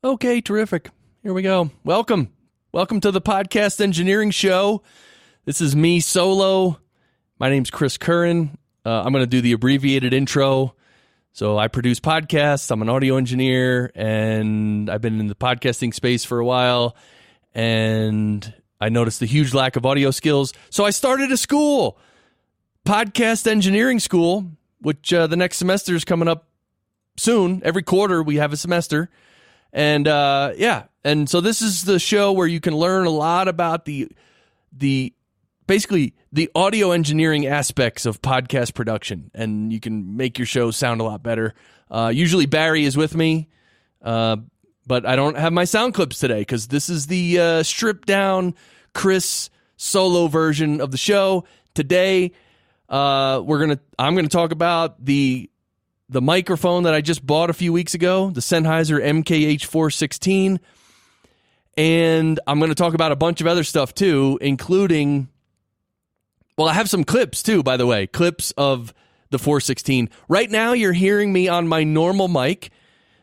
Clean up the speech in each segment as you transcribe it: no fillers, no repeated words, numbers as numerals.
Okay, terrific. Here we go. Welcome. Welcome to the Podcast Engineering Show. This is me solo. My name's Chris Curran. I'm going to do the abbreviated intro. So I produce podcasts. I'm an audio engineer, and I've been in the podcasting space for a while, and I noticed the huge lack of audio skills. So I started a school, Podcast Engineering School, which the next semester is coming up soon. Every quarter we have a semester. And and so this is the show where you can learn a lot about the basically the audio engineering aspects of podcast production, and you can make your show sound a lot better. Usually Barry is with me, but I don't have my sound clips today because this is the stripped down Chris solo version of the show. Today, I'm gonna talk about the microphone that I just bought a few weeks ago, the Sennheiser MKH-416, and I'm going to talk about a bunch of other stuff too, including, well, I have some clips too, by the way, clips of the 416. Right now, you're hearing me on my normal mic,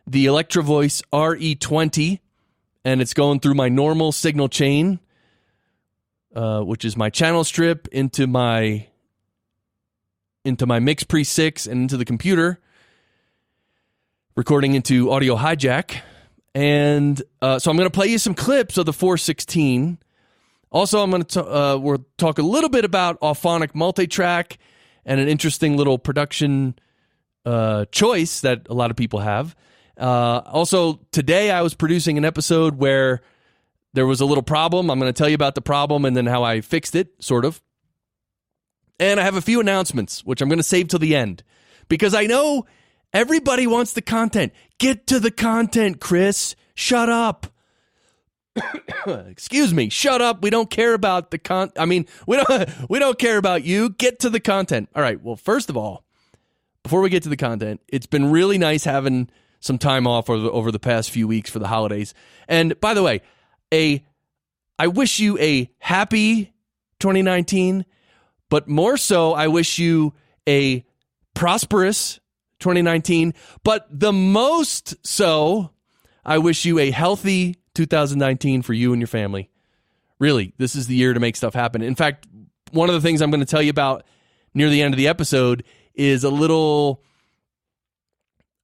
the Electro Voice RE20, and it's going through my normal signal chain, which is my channel strip into my Mix Pre 6 and into the computer, recording into Audio Hijack. And so I'm going to play you some clips of the 416. Also, I'm going to we'll talk a little bit about Auphonic multitrack and an interesting little production choice that a lot of people have. Also, today I was producing an episode where there was a little problem. I'm going to tell you about the problem and then how I fixed it, sort of. And I have a few announcements, which I'm going to save till the end, because I know everybody wants the content. Get to the content, Chris. Shut up. Excuse me. Shut up. We don't care about the we don't care about you. Get to the content. All right. Well, first of all, before we get to the content, it's been really nice having some time off over the past few weeks for the holidays. And by the way, I wish you a happy 2019. But more so, I wish you a prosperous 2019. But the most so, I wish you a healthy 2019 for you and your family. Really, this is the year to make stuff happen. In fact, one of the things I'm going to tell you about near the end of the episode is a little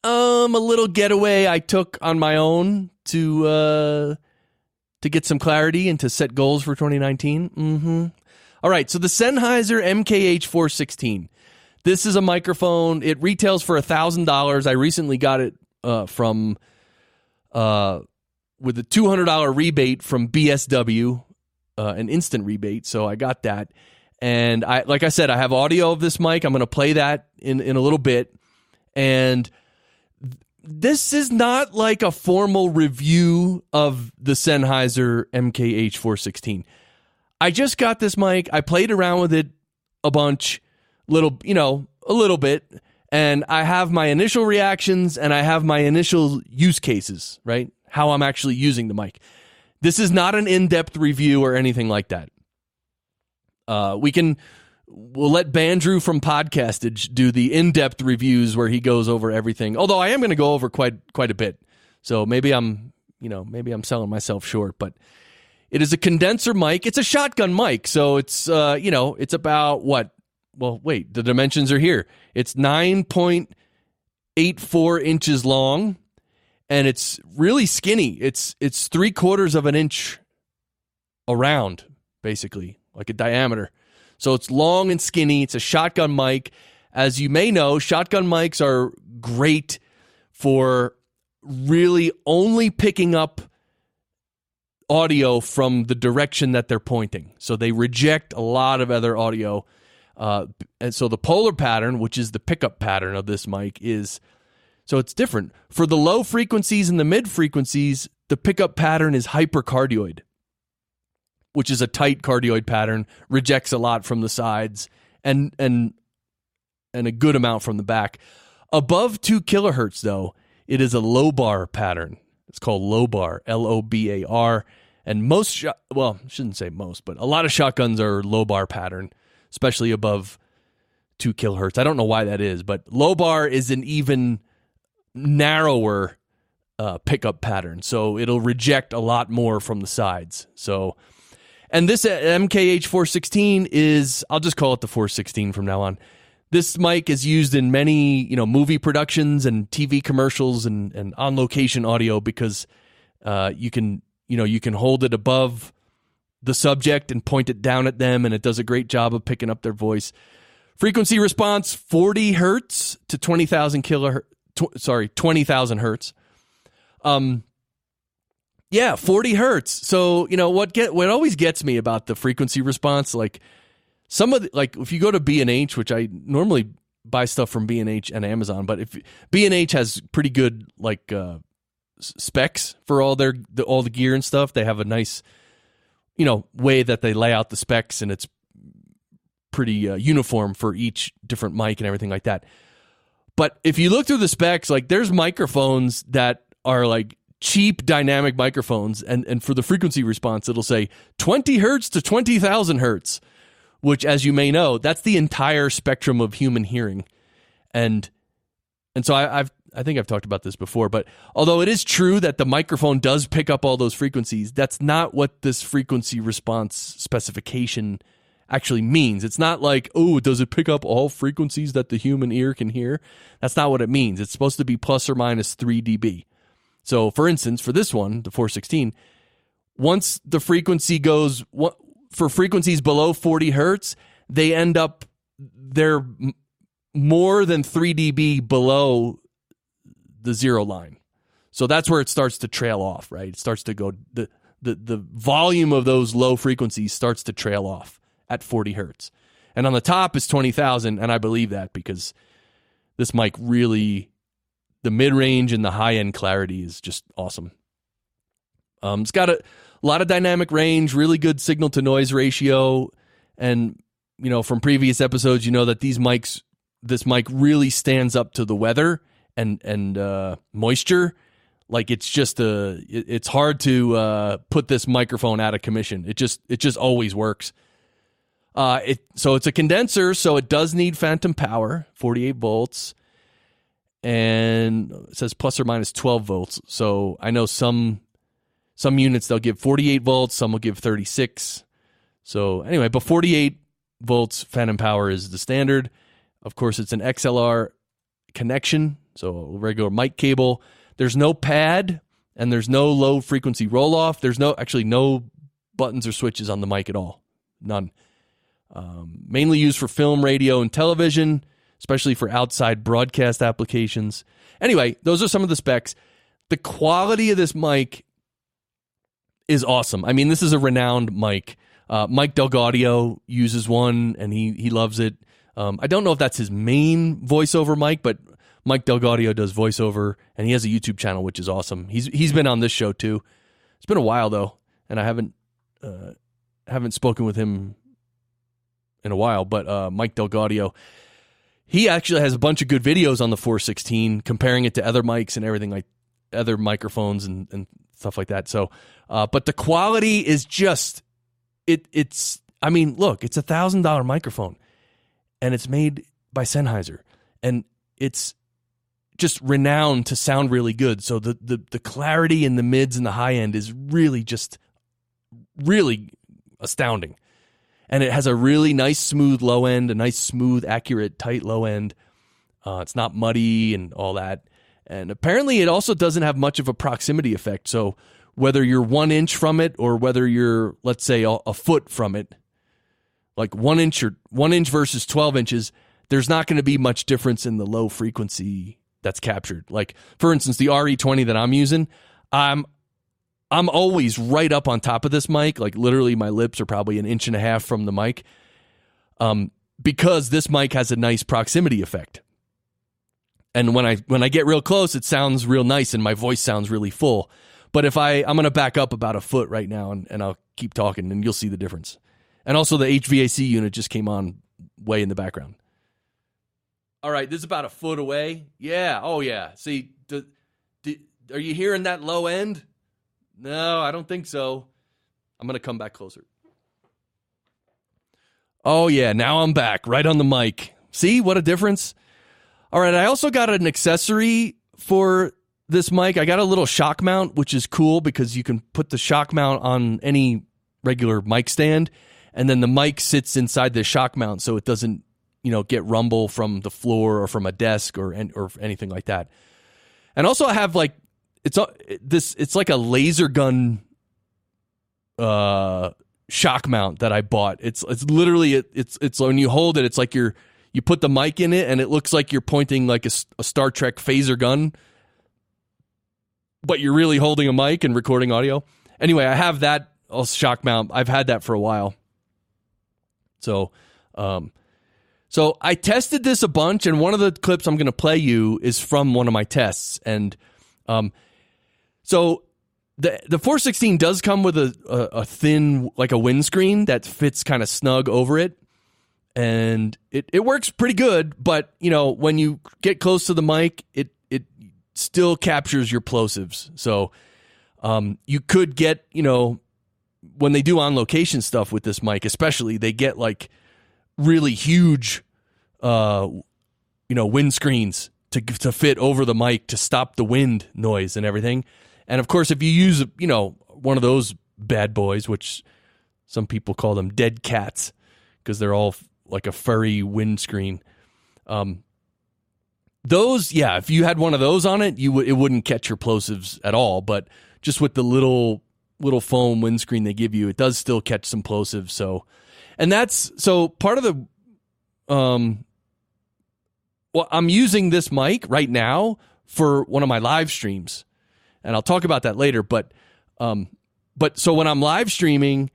getaway I took on my own to get some clarity and to set goals for 2019. All right, so the Sennheiser MKH-416. This is a microphone. It retails for $1,000. I recently got it with a $200 rebate from BSW, an instant rebate, so I got that. And like I said, I have audio of this mic. I'm going to play that in a little bit. And this is not like a formal review of the Sennheiser MKH-416. I just got this mic. I played around with it a little bit, and I have my initial reactions and I have my initial use cases, right? How I'm actually using the mic. This is not an in-depth review or anything like that. We'll let Bandrew from Podcastage do the in-depth reviews where he goes over everything. Although I am going to go over quite a bit. So maybe I'm selling myself short, but it is a condenser mic. It's a shotgun mic, so it's it's about what? Well, wait, the dimensions are here. It's 9.84 inches long, and it's really skinny. It's 3/4 of an inch around, basically, like a diameter. So it's long and skinny. It's a shotgun mic. As you may know, shotgun mics are great for really only picking up audio from the direction that they're pointing. So they reject a lot of other audio. And so the polar pattern, which is the pickup pattern of this mic, so it's different. For the low frequencies and the mid frequencies, the pickup pattern is hypercardioid, which is a tight cardioid pattern, rejects a lot from the sides and a good amount from the back. Above 2 kilohertz, though, it is a low bar pattern. It's called low bar, LOBAR. And I shouldn't say most, but a lot of shotguns are low bar pattern, especially above 2 kilohertz. I don't know why that is, but low bar is an even narrower pickup pattern. So it'll reject a lot more from the sides. So, and this MKH-416 is, I'll just call it the 416 from now on. This mic is used in many, movie productions and TV commercials and on location audio because you can hold it above the subject and point it down at them, and it does a great job of picking up their voice. Frequency response 40 hertz to 20,000 hertz. 40 hertz. So, what always gets me about the frequency response, like if you go to B&H, which I normally buy stuff from B&H and Amazon, but if B&H has pretty good specs for all the gear and stuff, they have a nice way that they lay out the specs, and it's pretty uniform for each different mic and everything like that. But if you look through the specs, there's microphones that are cheap dynamic microphones, and for the frequency response, it'll say 20 hertz to 20,000 hertz, which, as you may know, that's the entire spectrum of human hearing. And so I think I've talked about this before, but although it is true that the microphone does pick up all those frequencies, that's not what this frequency response specification actually means. It's not does it pick up all frequencies that the human ear can hear? That's not what it means. It's supposed to be plus or minus 3 dB. So, for instance, for this one, the 416, once the frequency goes, for frequencies below 40 hertz, they're more than 3 dB below the zero line. So that's where it starts to trail off, right? It starts to go, the volume of those low frequencies starts to trail off at 40 hertz. And on the top is 20,000, and I believe that because this mic really, the mid-range and the high-end clarity is just awesome. It's got a lot of dynamic range, really good signal-to-noise ratio, and, from previous episodes, that this mic really stands up to the weather and moisture. It's hard to put this microphone out of commission. It just always works. So it's a condenser, so it does need phantom power, 48 volts, and it says plus or minus 12 volts. So I know some units they'll give 48 volts, some will give 36. So anyway, but 48 volts phantom power is the standard. Of course, it's an XLR connection, so a regular mic cable. There's no pad, and there's no low frequency roll off. There's no buttons or switches on the mic at all. None. Mainly used for film, radio, and television, especially for outside broadcast applications. Anyway, those are some of the specs. The quality of this mic is awesome. I mean, this is a renowned mic. Mike DelGaudio uses one, and he loves it. I don't know if that's his main voiceover mic, but Mike DelGaudio does voiceover, and he has a YouTube channel, which is awesome. He's been on this show too. It's been a while though, and I haven't spoken with him in a while. But Mike DelGaudio, he actually has a bunch of good videos on the 416, comparing it to other mics and everything, like other microphones and stuff like that. So, but the quality is just it's. I mean, look, it's $1,000 microphone, and it's made by Sennheiser, and it's just renowned to sound really good. So the clarity in the mids and the high end is really astounding. And it has a really nice smooth low end, a nice smooth, accurate, tight low end. It's not muddy and all that. And apparently it also doesn't have much of a proximity effect. So whether you're 1 inch from it or whether you're, let's say, a foot from it, like 1 inch versus 12 inches, there's not going to be much difference in the low frequency that's captured. Like, for instance, the RE20 that I'm using, I'm always right up on top of this mic. Like, literally my lips are probably 1.5 inches from the mic, because this mic has a nice proximity effect. And when I get real close, it sounds real nice and my voice sounds really full. But if I'm going to back up about a foot right now and I'll keep talking and you'll see the difference. And also the HVAC unit just came on way in the background. All right, this is about a foot away. Yeah, oh yeah. See, are you hearing that low end? No, I don't think so. I'm going to come back closer. Oh yeah, now I'm back, right on the mic. See, what a difference? All right, I also got an accessory for this mic, I got a little shock mount, which is cool because you can put the shock mount on any regular mic stand, and then the mic sits inside the shock mount so it doesn't, get rumble from the floor or from a desk or anything like that. And also I have like, it's like a laser gun shock mount that I bought. It's literally it's when you hold it, it's like you put the mic in it and it looks like you're pointing like a Star Trek phaser gun, but you're really holding a mic and recording audio. Anyway, I have that shock mount. I've had that for a while. So I tested this a bunch, and one of the clips I'm going to play you is from one of my tests. And so the 416 does come with a thin, like a windscreen that fits kind of snug over it. And it works pretty good, but, when you get close to the mic, it still captures your plosives. So you could get, when they do on-location stuff with this mic especially, they get like really huge, windscreens to fit over the mic to stop the wind noise and everything. And of course, if you use, one of those bad boys, which some people call them dead cats because they're all like a furry windscreen. Those, if you had one of those on it, it wouldn't catch your plosives at all. But just with the little foam windscreen they give you, it does still catch some plosives. So part of the, I'm using this mic right now for one of my live streams, and I'll talk about that later. But so when I'm live streaming,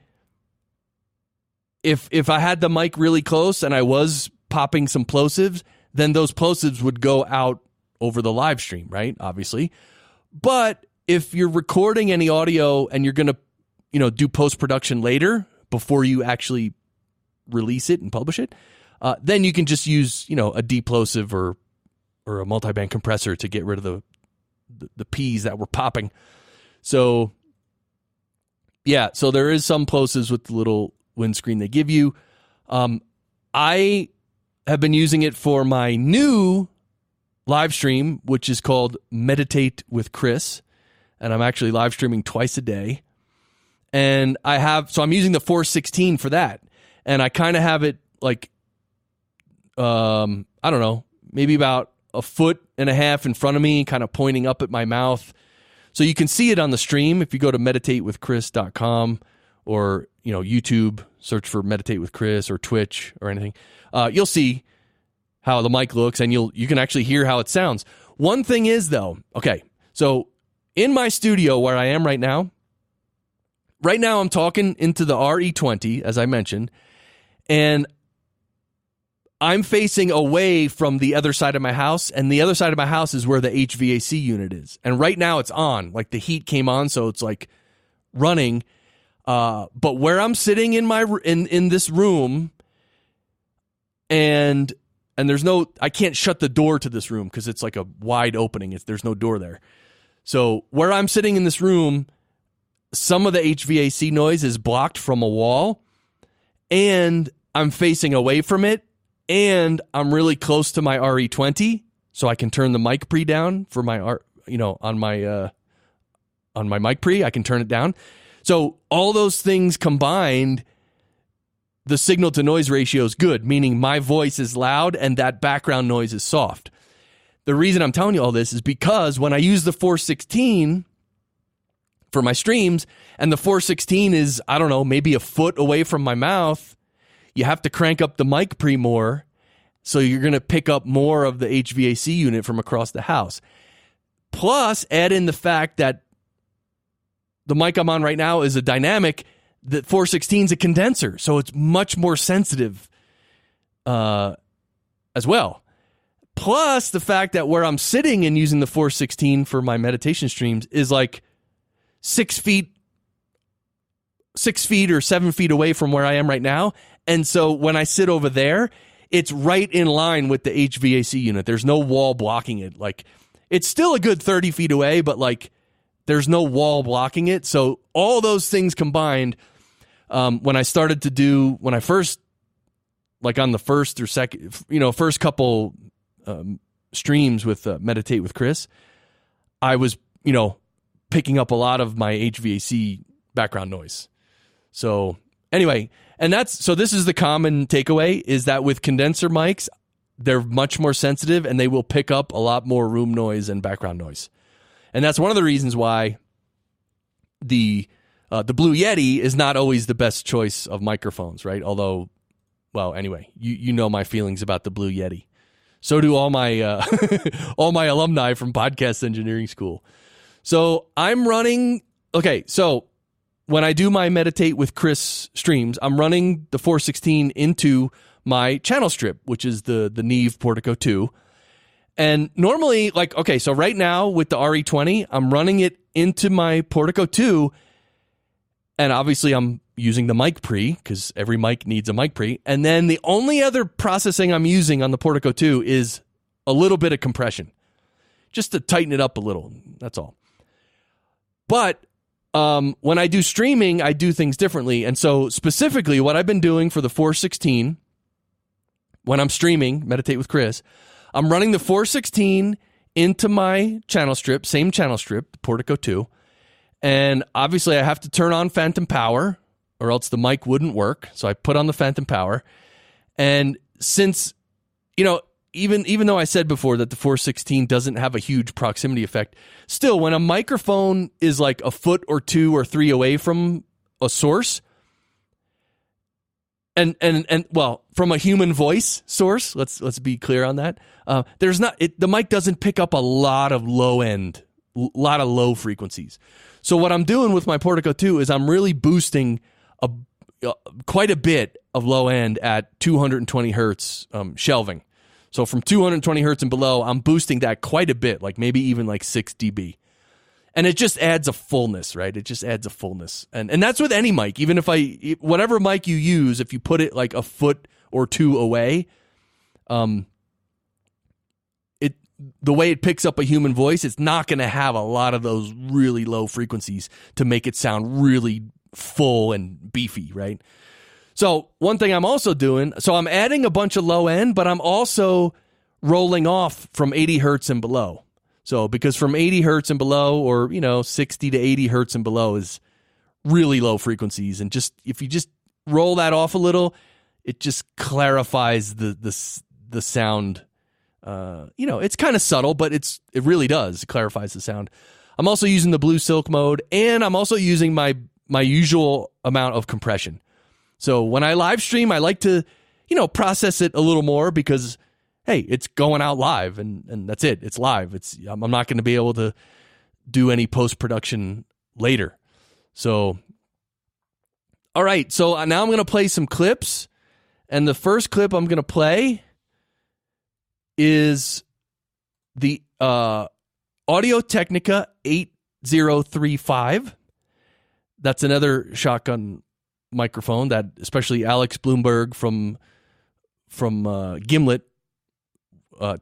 if I had the mic really close and I was popping some plosives, then those plosives would go out over the live stream, right? Obviously. But if you're recording any audio and you're going to, do post-production later before you actually release it and publish it, then you can just use, a deplosive or a multiband compressor to get rid of the P's that were popping. So, so there is some plosives with the little windscreen they give you. I have been using it for my new live stream, which is called Meditate with Chris, and I'm actually live streaming twice a day. And I'm using the 416 for that, and I kind of have it like, I don't know, maybe about 1.5 feet in front of me, kind of pointing up at my mouth. So you can see it on the stream if you go to meditatewithchris.com or, YouTube, search for Meditate with Chris or Twitch or anything. You'll see how the mic looks, and you can actually hear how it sounds. One thing is, though, okay, so in my studio where I am right now I'm talking into the RE20, as I mentioned, and I'm facing away from the other side of my house, and the other side of my house is where the HVAC unit is. And right now it's on, like the heat came on, so it's like running. But where I'm sitting in this room, and I can't shut the door to this room because it's like a wide opening. There's no door there. So where I'm sitting in this room, some of the HVAC noise is blocked from a wall, and I'm facing away from it, and I'm really close to my RE20, so I can turn the mic pre down for my on my mic pre, I can turn it down. So all those things combined, the signal to noise ratio is good, meaning my voice is loud and that background noise is soft. The reason I'm telling you all this is because when I use the 416 for my streams, and the 416 is, I don't know, maybe 1 foot away from my mouth, you have to crank up the mic pre more, so you're going to pick up more of the HVAC unit from across the house. Plus, add in the fact that the mic I'm on right now is a dynamic. The 416 is a condenser, so it's much more sensitive as well. Plus, the fact that where I'm sitting and using the 416 for my meditation streams is like 6 feet or 7 feet away from where I am right now. And so when I sit over there, it's right in line with the HVAC unit. There's no wall blocking it. Like, it's still a good 30 feet away, but like there's no wall blocking it. So all those things combined, when I first, like on the first or second, first couple streams with Meditate with Chris, I was, picking up a lot of my HVAC background noise. So anyway, so this is the common takeaway, is that with condenser mics, they're much more sensitive and they will pick up a lot more room noise and background noise. And that's one of the reasons why the Blue Yeti is not always the best choice of microphones, right? Although, well, anyway, you know my feelings about the Blue Yeti. So do all my all my alumni from Podcast Engineering School. So I'm running. Okay, so when I do my Meditate with Chris streams, I'm running the 416 into my channel strip, which is the Neve Portico II. And normally, so right now with the RE20, I'm running it into my Portico II, and obviously I'm using the mic pre, because every mic needs a mic pre. And then the only other processing I'm using on the Portico II is a little bit of compression, just to tighten it up a little. That's all. But when I do streaming, I do things differently. And so specifically what I've been doing for the 416, when I'm streaming, Meditate with Chris, I'm running the 416 into my channel strip, same channel strip, Portico II. And obviously I have to turn on phantom power or else the mic wouldn't work. So I put on the phantom power. And since, even though I said before that the 416 doesn't have a huge proximity effect, still, when a microphone is like a foot or 2 or 3 away from a source, and from a human voice source, let's be clear on that. The mic doesn't pick up a lot of low frequencies. So what I'm doing with my Portico II is I'm really boosting quite a bit of low end at 220 hertz shelving. So from 220 hertz and below, I'm boosting that quite a bit, like maybe even like 6 dB. And it just adds a fullness, right? It just adds a fullness. And that's with any mic. Even whatever mic you use, if you put it like a foot or 2 away, the way it picks up a human voice, it's not going to have a lot of those really low frequencies to make it sound really full and beefy, right? So one thing I'm also doing, so I'm adding a bunch of low end, but I'm also rolling off from 80 hertz and below. So because from 80 hertz and below, or 60 to 80 hertz and below is really low frequencies, and if you just roll that off a little, it just clarifies the sound. It's kind of subtle, but it really does. It clarifies the sound. I'm also using the Blue Silk mode, and I'm also using my usual amount of compression. So when I live stream, I like to, process it a little more because, hey, it's going out live and that's it. It's live. I'm not going to be able to do any post-production later. So, all right. So now I'm going to play some clips. And the first clip I'm going to play is the Audio Technica 8035. That's another shotgun microphone that especially Alex Bloomberg from Gimlet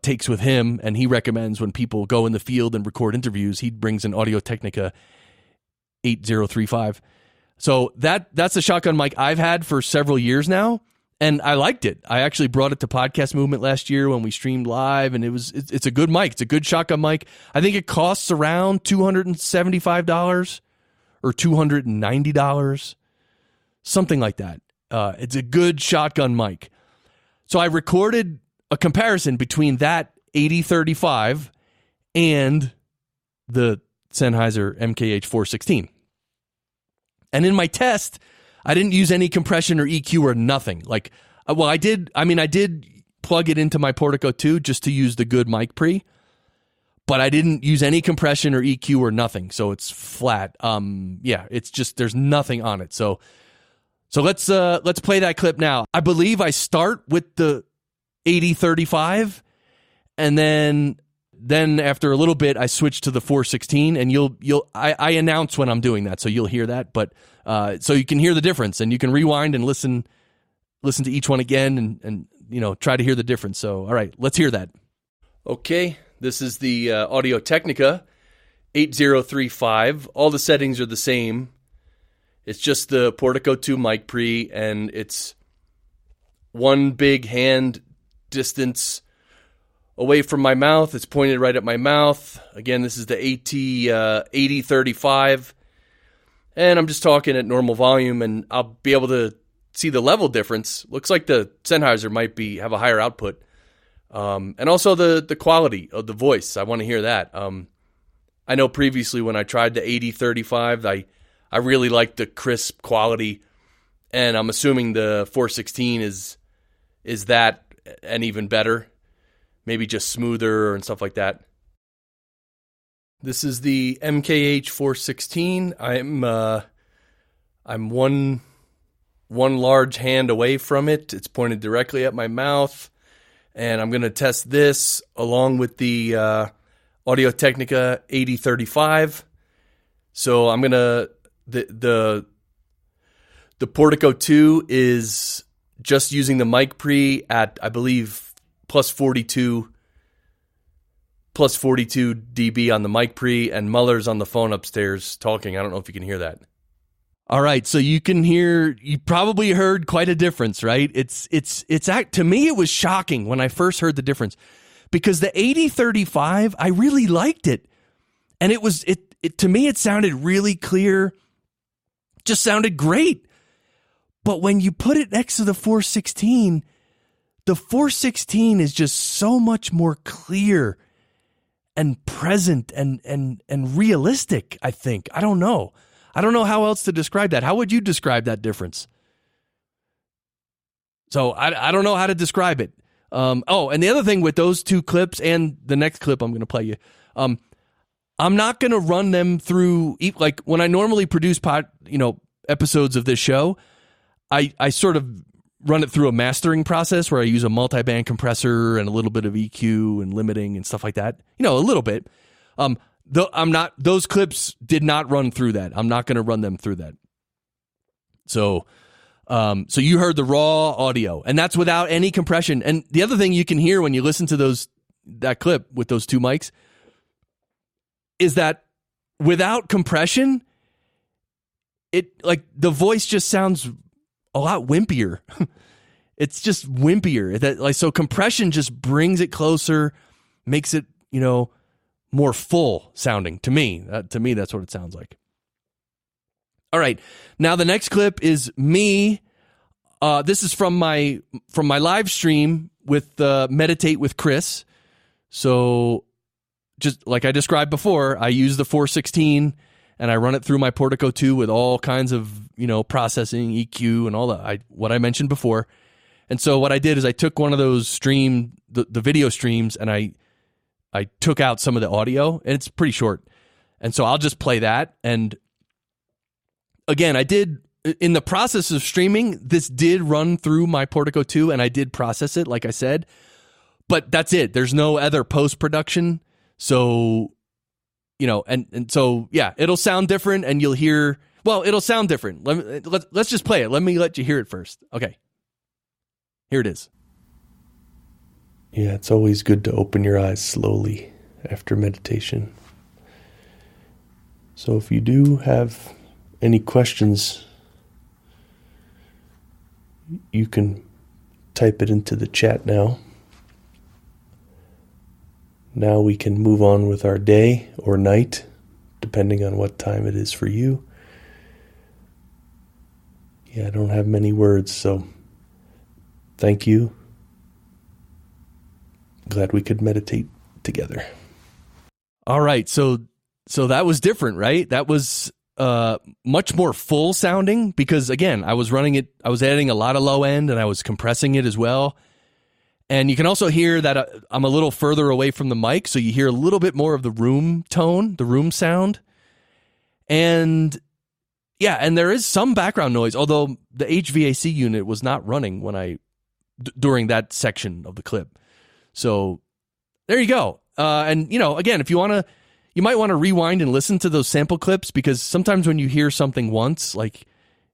takes with him, and he recommends when people go in the field and record interviews, he brings an Audio Technica 8035. So that's a shotgun mic I've had for several years now, and I liked it. I actually brought it to Podcast Movement last year when we streamed live, and it's a good mic. It's a good shotgun mic. I think it costs around $275 or $290. Something like that. It's a good shotgun mic. So I recorded a comparison between that 8035 and the Sennheiser MKH-416. And in my test, I didn't use any compression or EQ or nothing. I did plug it into my Portico II just to use the good mic pre, but I didn't use any compression or EQ or nothing. So it's flat. It's just, there's nothing on it. So let's play that clip now. I believe I start with the 8035, and then after a little bit I switch to the 416, and I announce when I'm doing that, so you'll hear that. But so you can hear the difference, and you can rewind and listen to each one again, and try to hear the difference. So all right, let's hear that. Okay, this is the Audio Technica 8035. All the settings are the same. It's just the Portico II mic pre, and it's one big hand distance away from my mouth. It's pointed right at my mouth. Again, this is the AT8035. And I'm just talking at normal volume, and I'll be able to see the level difference. Looks like the Sennheiser might have a higher output. And also the quality of the voice. I want to hear that. I know previously when I tried the 8035, I really liked the crisp quality, and I'm assuming the 416 is that and even better. Maybe just smoother and stuff like that. This is the MKH-416. I'm one large hand away from it. It's pointed directly at my mouth, and I'm going to test this along with the Audio Technica 8035. So I'm going to the Portico II is just using the mic pre at, I believe, plus 42 dB on the mic pre, and Muller's on the phone upstairs talking. I don't know if you can hear that. All right, so you probably heard quite a difference, right? To me, it was shocking when I first heard the difference, because the 8035, I really liked it. And to me, it sounded really clear, just sounded great. But when you put it next to the 416, the 416 is just so much more clear and present and realistic, I think. I don't know how else to describe that. How would you describe that difference? So I don't know how to describe it. And the other thing with those two clips and the next clip I'm going to play you, I'm not going to run them through, like when I normally produce episodes of this show, I sort of run it through a mastering process where I use a multi-band compressor and a little bit of EQ and limiting and stuff like that. A little bit. Those clips did not run through that. I'm not going to run them through that. So you heard the raw audio, and that's without any compression. And the other thing you can hear when you listen to that clip with those two mics is that without compression, the voice just sounds a lot wimpier. It's just wimpier. So compression just brings it closer, makes it, more full sounding to me. To me, that's what it sounds like. All right. Now the next clip is me. This is from my live stream with Meditate with Chris. So just like I described before, I use the 416 and I run it through my Portico II with all kinds of, processing, EQ, and all that, what I mentioned before. And so what I did is I took one of those the video streams, and I took out some of the audio, and it's pretty short. And so I'll just play that. And again, I did, in the process of streaming, this did run through my Portico II, and I did process it, like I said. But that's it. There's no other post-production. So, and so, yeah, it'll sound different, and you'll hear, it'll sound different. Let's just play it. Let me let you hear it first. Okay. Here it is. Yeah, it's always good to open your eyes slowly after meditation. So if you do have any questions, you can type it into the chat now. Now we can move on with our day or night, depending on what time it is for you. Yeah, I don't have many words, so thank you. Glad we could meditate together. All right, so that was different, right? That was much more full sounding because, again, I was adding a lot of low end, and I was compressing it as well. And you can also hear that I'm a little further away from the mic, so you hear a little bit more of the room tone, the room sound. And yeah, and there is some background noise, although the HVAC unit was not running during that section of the clip. So there you go. And again, if you might want to rewind and listen to those sample clips, because sometimes when you hear something once,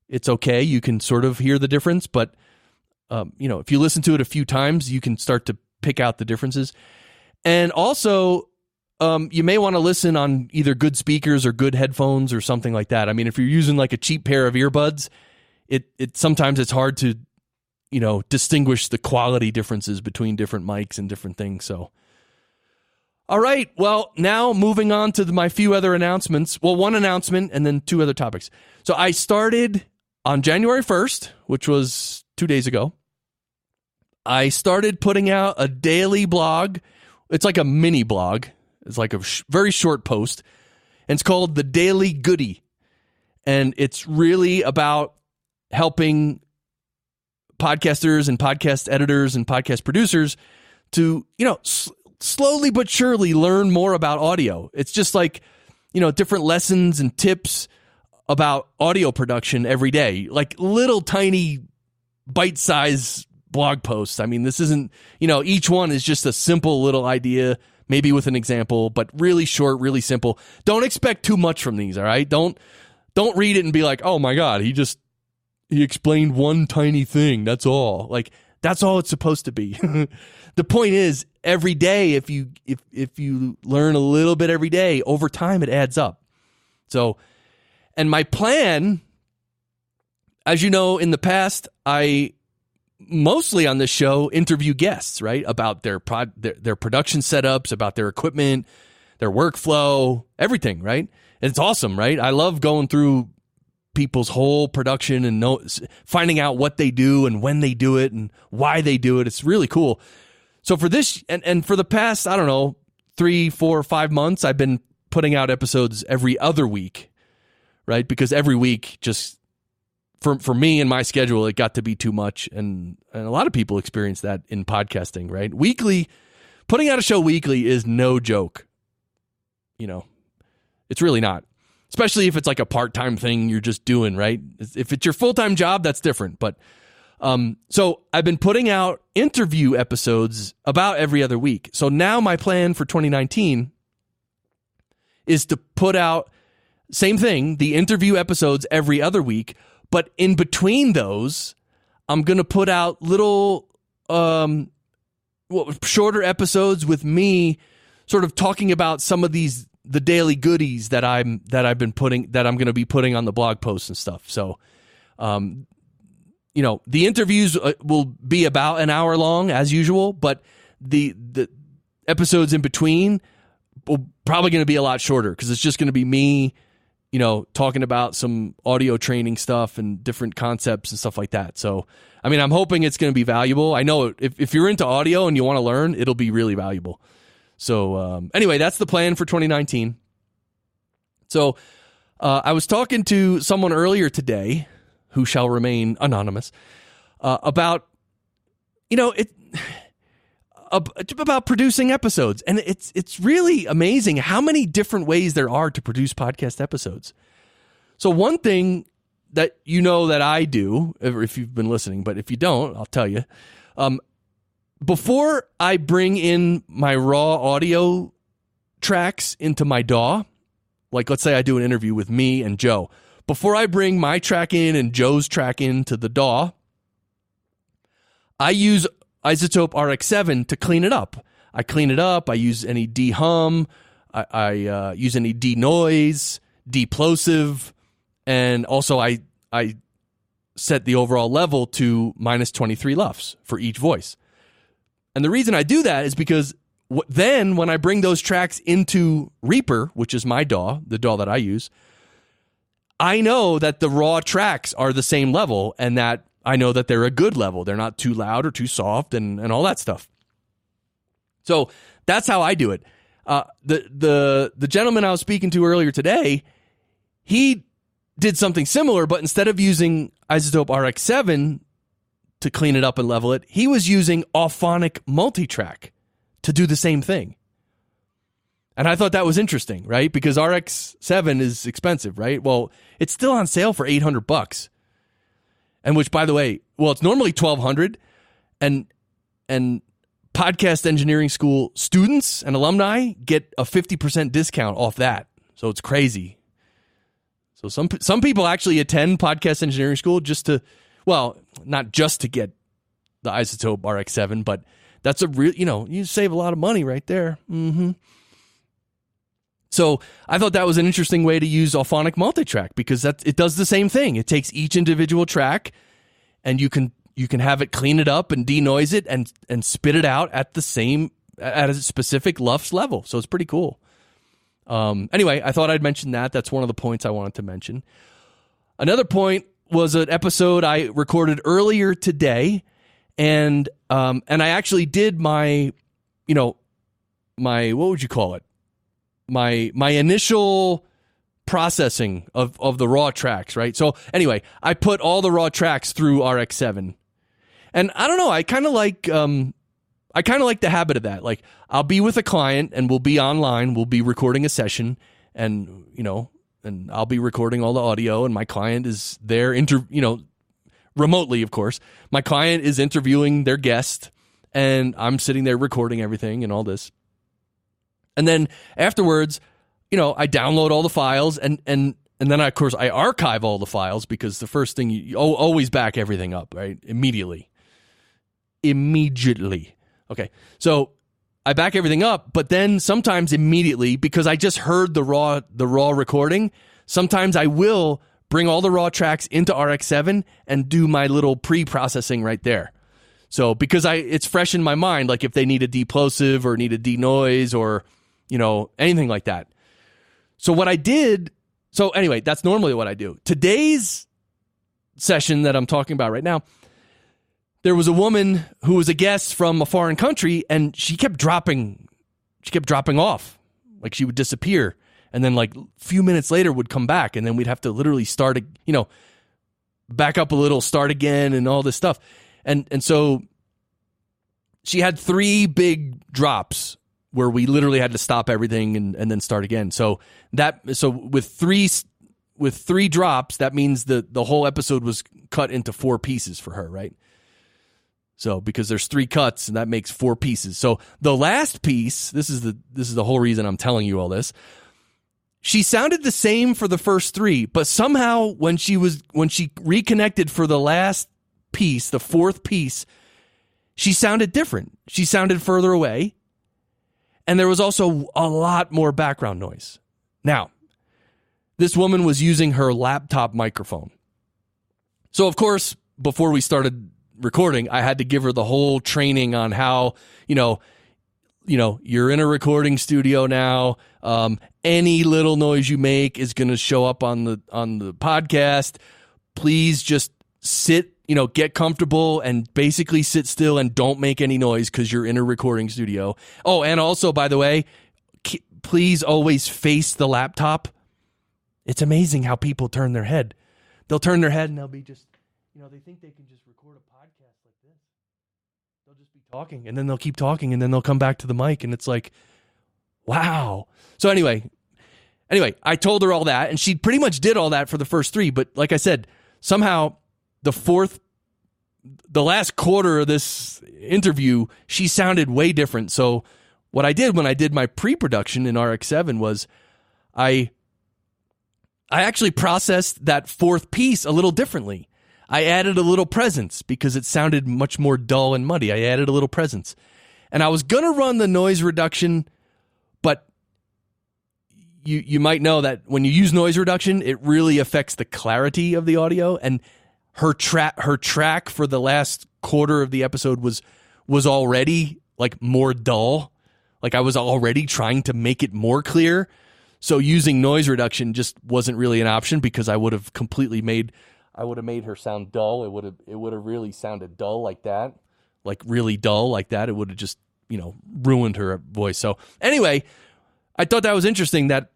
it's okay, you can sort of hear the difference, but if you listen to it a few times, you can start to pick out the differences. And also, you may want to listen on either good speakers or good headphones or something like that. I mean, if you're using a cheap pair of earbuds, it sometimes it's hard to, distinguish the quality differences between different mics and different things. So All right. Well, now moving on to my few other announcements. Well, one announcement and then two other topics. So I started on January 1st, which was 2 days ago. I started putting out a daily blog. It's like a mini blog. It's like a very short post. And it's called the Daily Goody. And it's really about helping podcasters and podcast editors and podcast producers to, slowly but surely learn more about audio. It's just like, different lessons and tips about audio production every day, like little tiny bite-sized blog posts. I mean, this isn't, each one is just a simple little idea, maybe with an example, but really short, really simple. Don't expect too much from these, all right? Don't read it and be like, oh my God, he explained one tiny thing. That's all. Like, that's all it's supposed to be. The point is, every day, if you learn a little bit every day, over time it adds up. So, and my plan, as you know, in the past, I mostly on this show interview guests, right, about their production setups, about their equipment, their workflow, everything, right? And it's awesome, right? I love going through people's whole production and finding out what they do and when they do it and why they do it. It's really cool. So for this, and for the past, 3, 4, 5 months, I've been putting out episodes every other week, right? Because every week, just for me and my schedule, it got to be too much. And a lot of people experience that in podcasting, right? Weekly, putting out a show weekly is no joke. It's really not. Especially if it's like a part-time thing you're just doing, right? If it's your full-time job, that's different. But so I've been putting out interview episodes about every other week. So now my plan for 2019 is to put out, same thing, the interview episodes every other week. But in between those, I'm going to put out little shorter episodes with me sort of talking about some of the daily goodies that I'm going to be putting on the blog posts and stuff. So, the interviews will be about an hour long as usual, but the episodes in between will probably going to be a lot shorter because it's just going to be me, talking about some audio training stuff and different concepts and stuff like that. So, I'm hoping it's going to be valuable. I know if you're into audio and you want to learn, it'll be really valuable. So anyway, that's the plan for 2019. So I was talking to someone earlier today who shall remain anonymous about, about producing episodes. And it's really amazing how many different ways there are to produce podcast episodes. So one thing that that I do, if you've been listening, but if you don't, I'll tell you. Before I bring in my raw audio tracks into my DAW, like let's say I do an interview with me and Joe, before I bring my track in and Joe's track into the DAW, I use iZotope RX7 to clean it up. I clean it up. I use any de-hum. I use any de-noise, de-plosive, and also I set the overall level to minus 23 LUFS for each voice. And the reason I do that is because then when I bring those tracks into Reaper, which is my DAW, the DAW that I use, I know that the raw tracks are the same level and that I know that they're a good level. They're not too loud or too soft and all that stuff. So that's how I do it. The gentleman I was speaking to earlier today, he did something similar, but instead of using iZotope RX7 to clean it up and level it, he was using Auphonic Multitrack to do the same thing. And I thought that was interesting, right? Because RX7 is expensive, right? Well, it's still on sale for $800. And which, by the way, it's normally $1,200, and podcast engineering school students and alumni get a 50% discount off that. So it's crazy. So some people actually attend podcast engineering school just to, not just to get the iZotope RX7, but that's a real, you save a lot of money right there. Mm-hmm. So I thought that was an interesting way to use Auphonic Multitrack because it does the same thing. It takes each individual track and you can have it clean it up and denoise it and spit it out at the same at a specific LUFS level. So it's pretty cool. Anyway, I thought I'd mention that. That's one of the points I wanted to mention. Another point was an episode I recorded earlier today, and I actually did my what would you call it? My initial processing of the raw tracks, right? So anyway, I put all the raw tracks through RX-7, and I don't know, I kind of like the habit of that. Like, I'll be with a client and we'll be online, we'll be recording a session, and and I'll be recording all the audio, and my client is there remotely, of course. My client is interviewing their guest, and I'm sitting there recording everything and all this. And then afterwards, I download all the files, and then of course I archive all the files, because the first thing you always back everything up, right? Immediately. Okay. So I back everything up, but then sometimes immediately, because I just heard the raw recording, sometimes I will bring all the raw tracks into RX-7 and do my little pre-processing right there. So because it's fresh in my mind, like if they need a deplosive or need a denoise or anything like that. So what I did, anyway, that's normally what I do. Today's session that I'm talking about right now, there was a woman who was a guest from a foreign country, and she kept dropping off. Like, she would disappear, and then like a few minutes later would come back, and then we'd have to literally start, back up a little, start again, and all this stuff. And so she had 3 big drops where we literally had to stop everything and then start again. So with three drops, that means the whole episode was cut into 4 pieces for her, right? So because there's 3 cuts, and that makes 4 pieces. So the last piece, this is the whole reason I'm telling you all this. She sounded the same for the first 3, but somehow when she reconnected for the last piece, the 4th piece, she sounded different. She sounded further away, and there was also a lot more background noise. Now, this woman was using her laptop microphone. So of course, before we started recording, I had to give her the whole training on how, you're in a recording studio now. Any little noise you make is going to show up on the podcast. Please just sit, get comfortable and basically sit still and don't make any noise because you're in a recording studio. Oh, and also, by the way, please always face the laptop. It's amazing how people turn their head. They'll turn their head and they'll be just, they think they can just record a podcast like this. They'll just be talking, and then they'll keep talking, and then they'll come back to the mic, and it's like, wow. So anyway, I told her all that, and she pretty much did all that for the first 3. But like I said, somehow the last quarter of this interview, she sounded way different. So what I did when I did my pre-production in RX-7 was I actually processed that 4th piece a little differently. I added a little presence because it sounded much more dull and muddy. I added a little presence. And I was going to run the noise reduction, but you might know that when you use noise reduction, it really affects the clarity of the audio. And her track for the last quarter of the episode was already like more dull. Like, I was already trying to make it more clear. So using noise reduction just wasn't really an option, because I would have made her sound dull. It would have really sounded dull like that, like really dull like that. It would have just, ruined her voice. So anyway, I thought that was interesting that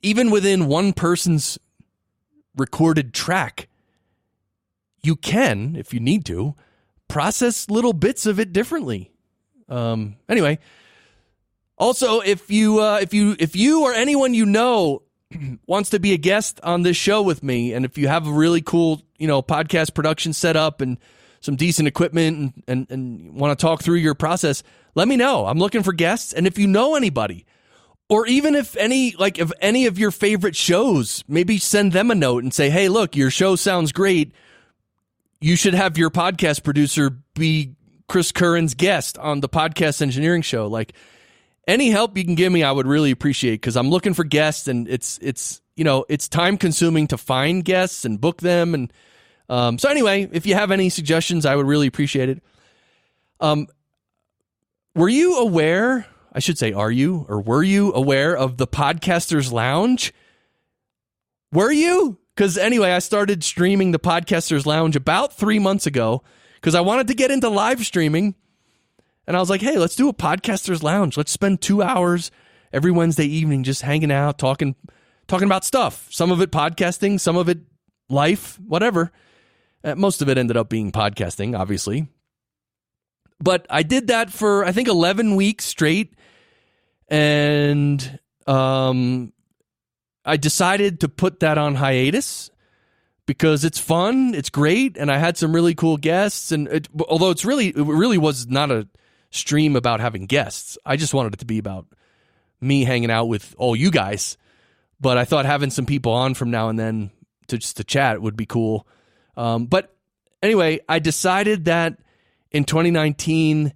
even within one person's recorded track, you can, if you need to, process little bits of it differently. Anyway, also, if you or anyone wants to be a guest on this show with me, and if you have a really cool, podcast production setup and some decent equipment and want to talk through your process, let me know. I'm looking for guests. And if you know anybody, or even if any of your favorite shows, maybe send them a note and say, hey, look, your show sounds great. You should have your podcast producer be Chris Curran's guest on the Podcast Engineering Show. Like, any help you can give me, I would really appreciate, because I'm looking for guests, and it's time consuming to find guests and book them. And so anyway, if you have any suggestions, I would really appreciate it. One Were you aware, I should say, were you aware of the Podcasters Lounge? Were you? Because anyway, I started streaming the Podcasters Lounge about 3 months ago because I wanted to get into live streaming. And I was like, hey, let's do a Podcasters Lounge. Let's spend 2 hours every Wednesday evening just hanging out, talking about stuff. Some of it podcasting, some of it life, whatever. Most of it ended up being podcasting, obviously. But I did that for, I think, 11 weeks straight. And I decided to put that on hiatus because it's fun, it's great, and I had some really cool guests. And although it really was not a stream about having guests. I just wanted it to be about me hanging out with all you guys. But I thought having some people on from now and then to chat would be cool. But anyway, I decided that in 2019,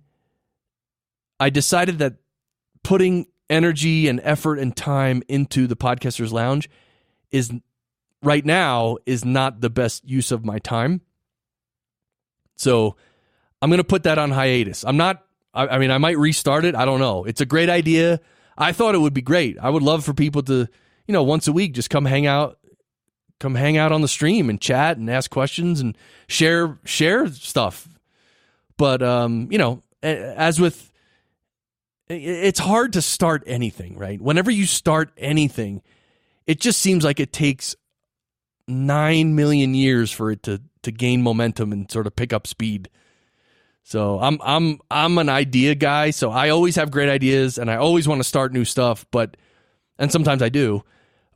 putting energy and effort and time into the Podcasters Lounge is not the best use of my time. So I'm going to put that on hiatus. I might restart it. I don't know. It's a great idea. I thought it would be great. I would love for people to, once a week, just come hang out on the stream and chat and ask questions and share stuff. But, as with, it's hard to start anything, right? Whenever you start anything, it just seems like it takes 9 million years for it to gain momentum and sort of pick up speed. So I'm an idea guy, so I always have great ideas and I always want to start new stuff, and sometimes I do,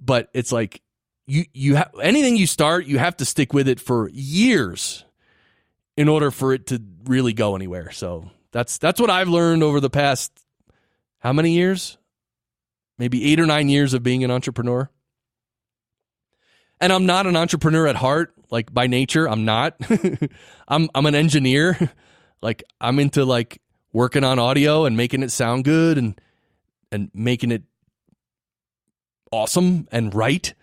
but it's like anything you start, you have to stick with it for years in order for it to really go anywhere. So that's what I've learned over the past, how many years? Maybe 8 or 9 years of being an entrepreneur. And I'm not an entrepreneur at heart, like by nature, I'm not. I'm an engineer. Like I'm into like working on audio and making it sound good and making it awesome and right.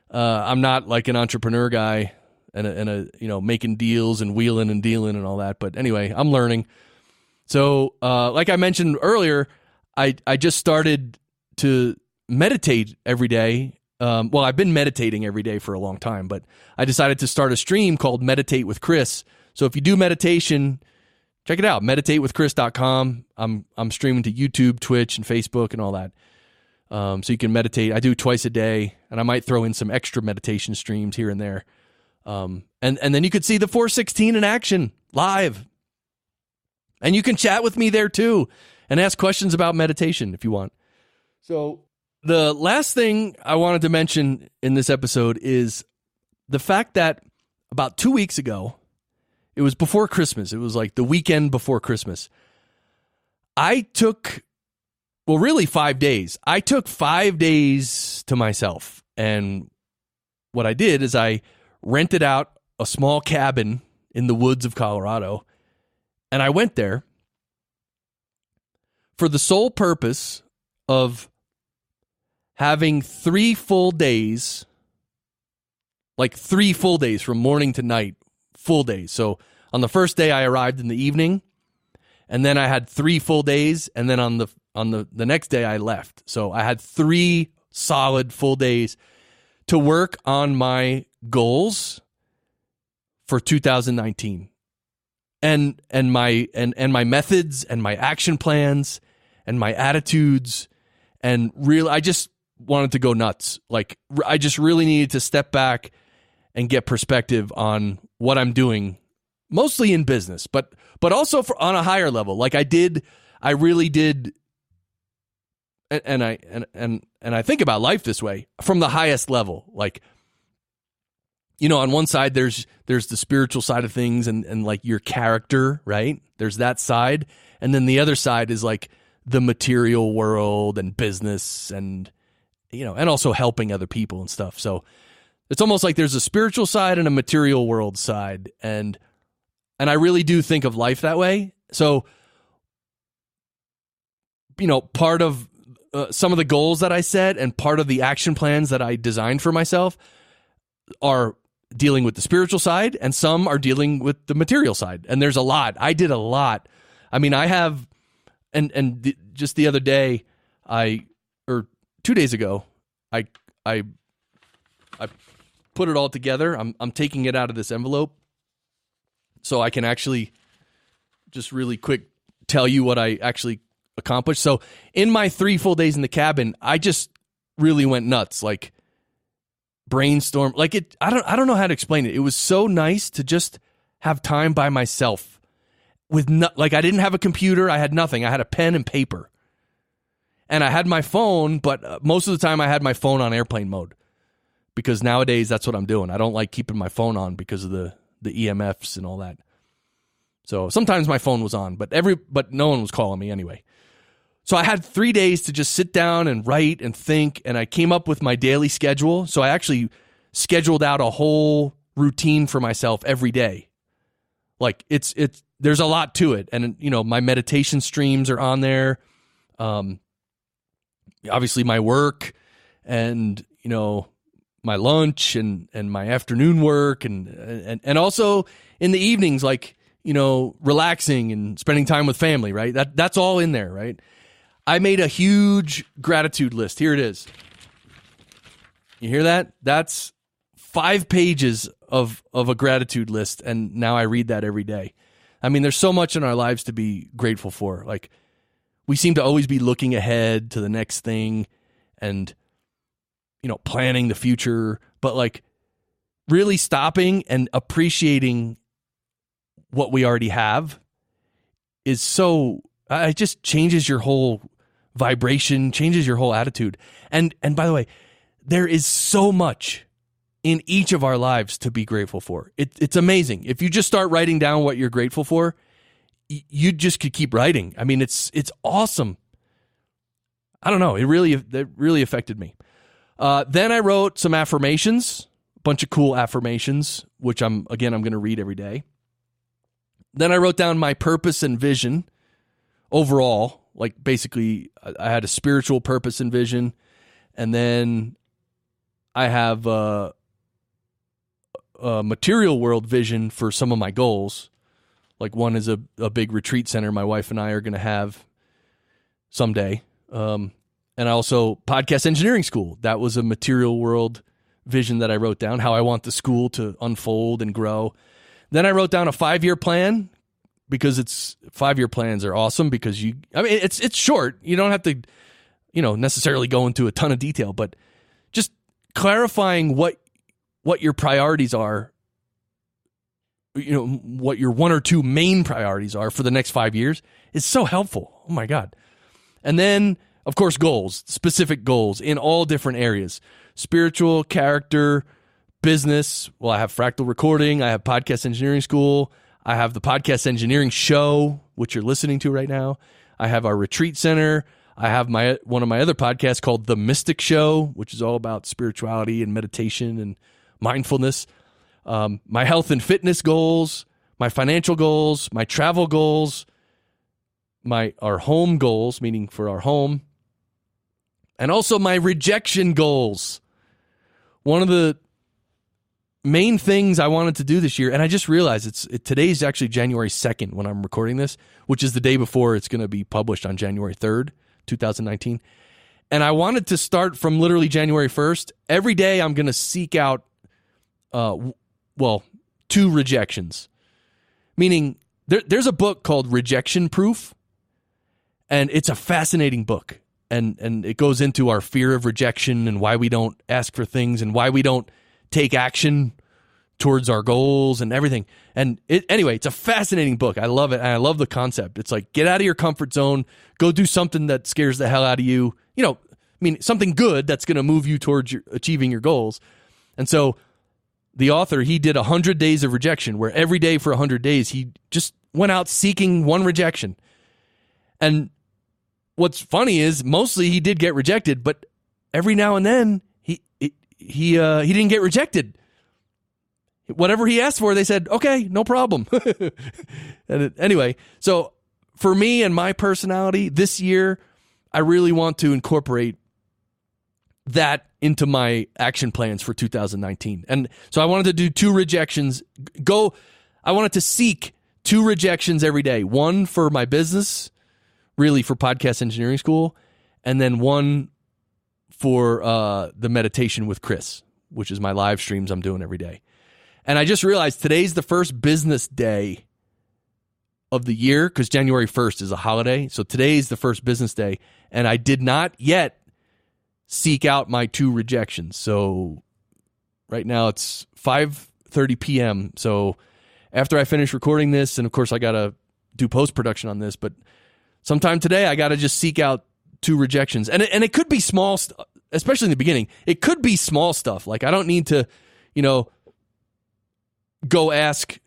I'm not like an entrepreneur guy and making deals and wheeling and dealing and all that. But anyway, I'm learning. So like I mentioned earlier, I just started to meditate every day. Well, I've been meditating every day for a long time, but I decided to start a stream called Meditate with Chris. So if you do meditation, check it out, meditatewithchris.com. I'm streaming to YouTube, Twitch, and Facebook and all that. So you can meditate. I do twice a day, and I might throw in some extra meditation streams here and there. And then you could see the 416 in action live. And you can chat with me there too and ask questions about meditation if you want. So the last thing I wanted to mention in this episode is the fact that about 2 weeks ago, it was before Christmas. It was like the weekend before Christmas. I took, really 5 days. I took 5 days to myself. And what I did is I rented out a small cabin in the woods of Colorado. And I went there for the sole purpose of having 3 full days, like 3 full days from morning to night, full days. So on the first day I arrived in the evening, and then I had 3 full days, and then on the next day I left. So I had 3 solid full days to work on my goals for 2019. And my methods and my action plans and my attitudes, and I just wanted to go nuts. Like I just really needed to step back and get perspective on what I'm doing, mostly in business, but also on a higher level. Like I really did, and I think about life this way from the highest level. Like, on one side there's the spiritual side of things and like your character, right? There's that side, and then the other side is like the material world and business and and also helping other people and stuff. So it's almost like there's a spiritual side and a material world side. And I really do think of life that way. So, part of some of the goals that I set and part of the action plans that I designed for myself are dealing with the spiritual side, and some are dealing with the material side. And there's a lot. I did a lot. I mean, I have just the other day, or 2 days ago, I put it all together. I'm taking it out of this envelope so I can actually just really quick tell you what I actually accomplished. So in my 3 full days in the cabin, I just really went nuts, like brainstorm. Like I don't know how to explain it. It was so nice to just have time by myself with like I didn't have a computer. I had nothing. I had a pen and paper. And I had my phone, but most of the time I had my phone on airplane mode because nowadays that's what I'm doing. I don't like keeping my phone on because of the EMFs and all that. So sometimes my phone was on, but no one was calling me anyway. So I had 3 days to just sit down and write and think, and I came up with my daily schedule. So I actually scheduled out a whole routine for myself every day. Like there's a lot to it, and my meditation streams are on there. Obviously my work and, my lunch and my afternoon work and also in the evenings, like, relaxing and spending time with family, right? That's all in there, right? I made a huge gratitude list. Here it is. You hear that? That's 5 pages of a gratitude list. And now I read that every day. I mean, there's so much in our lives to be grateful for. Like, we seem to always be looking ahead to the next thing and, planning the future, but like really stopping and appreciating what we already have is so, it just changes your whole vibration, changes your whole attitude. And by the way, there is so much in each of our lives to be grateful for. It's amazing. If you just start writing down what you're grateful for, you just could keep writing. I mean, it's awesome. I don't know. It really affected me. Then I wrote some affirmations, a bunch of cool affirmations, which I'm going to read every day. Then I wrote down my purpose and vision overall. Like basically I had a spiritual purpose and vision. And then I have a material world vision for some of my goals. Like one is a big retreat center my wife and I are going to have someday. And also podcast engineering school. That was a material world vision that I wrote down, how I want the school to unfold and grow. Then I wrote down a 5-year plan because 5-year plans are awesome because it's short. You don't have to, necessarily go into a ton of detail, but just clarifying what your priorities are, what your 1 or 2 main priorities are for the next 5 years is so helpful. Oh my God. And then, of course, goals, specific goals in all different areas, spiritual, character, business. Well, I have fractal recording. I have podcast engineering school. I have the podcast engineering show, which you're listening to right now. I have our retreat center. I have one of my other podcasts called The Mystic Show, which is all about spirituality and meditation and mindfulness. My health and fitness goals, my financial goals, my travel goals, our home goals, meaning for our home, and also my rejection goals. One of the main things I wanted to do this year, and I just realized today's actually January 2nd when I'm recording this, which is the day before it's going to be published on January 3rd, 2019. And I wanted to start from literally January 1st. Every day I'm going to seek out, 2 rejections. Meaning there's a book called Rejection Proof, and it's a fascinating book. And it goes into our fear of rejection and why we don't ask for things and why we don't take action towards our goals and everything. And anyway, it's a fascinating book. I love it. And I love the concept. It's like, get out of your comfort zone, go do something that scares the hell out of you. Something good that's going to move you towards achieving your goals. And so the author, he did 100 days of rejection, where every day for 100 days, he just went out seeking one rejection. And what's funny is mostly he did get rejected, but every now and then he didn't get rejected. Whatever he asked for, they said, okay, no problem. Anyway, so for me and my personality this year, I really want to incorporate that into my action plans for 2019. And so I wanted to do 2 rejections. I wanted to seek 2 rejections every day. One for my business, really for podcast engineering school, and then one for the meditation with Chris, which is my live streams I'm doing every day. And I just realized today's the first business day of the year because January 1st is a holiday. So today's the first business day, and I did not yet seek out my 2 rejections. So right now it's 5:30 p.m. So after I finish recording this, and of course I got to do post-production on this, but sometime today I got to just seek out 2 rejections. And it could be small, especially in the beginning. It could be small stuff. Like I don't need to, go ask,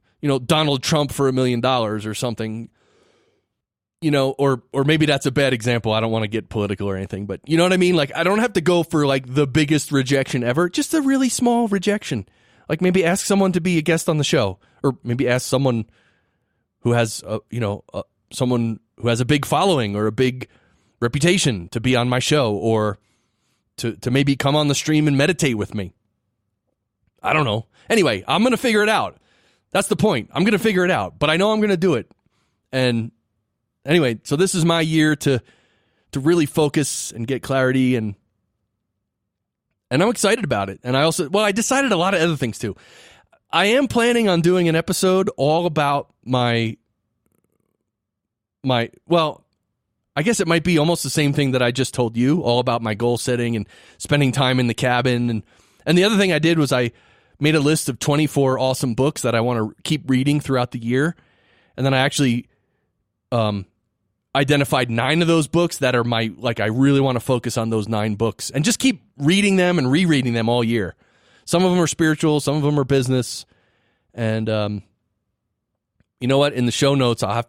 Donald Trump for $1 million or something, or maybe that's a bad example. I don't want to get political or anything, but you know what I mean? Like I don't have to go for like the biggest rejection ever, just a really small rejection. Like maybe ask someone to be a guest on the show, or maybe ask someone who has, someone who has a big following or a big reputation to be on my show, or to maybe come on the stream and meditate with me. I don't know. Anyway, I'm going to figure it out. That's the point. I'm going to figure it out, but I know I'm going to do it. And anyway, so this is my year to really focus and get clarity, and I'm excited about it. And I decided a lot of other things too. I am planning on doing an episode all about my I guess it might be almost the same thing that I just told you, all about my goal setting and spending time in the cabin. And the other thing I did was I made a list of 24 awesome books that I want to keep reading throughout the year. And then I actually identified 9 of those books that are I really want to focus on those 9 books and just keep reading them and rereading them all year. Some of them are spiritual, some of them are business. And you know what? In the show notes, I'll have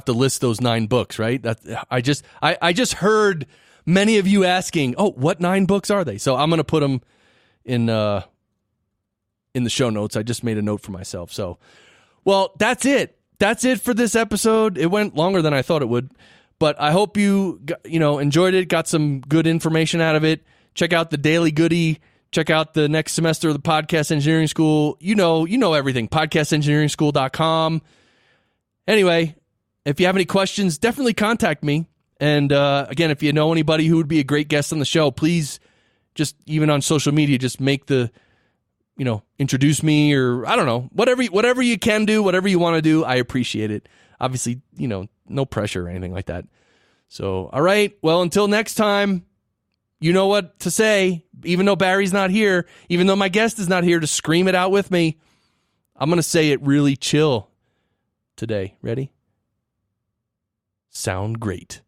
to list those 9 books, right? I just heard many of you asking, "Oh, what 9 books are they?" So I'm going to put them in the show notes. I just made a note for myself. So, well, that's it. That's it for this episode. It went longer than I thought it would, but I hope you enjoyed it, got some good information out of it. Check out the Daily Goody. Check out the next semester of the Podcast Engineering School. You know everything. PodcastEngineeringSchool.com. Anyway, if you have any questions, definitely contact me. And again, if you know anybody who would be a great guest on the show, please just, even on social media, just make introduce me, or I don't know, whatever you can do, whatever you want to do. I appreciate it. Obviously, no pressure or anything like that. So, all right. Well, until next time, you know what to say. Even though Barry's not here, even though my guest is not here to scream it out with me, I'm going to say it really chill today. Ready? Sound great.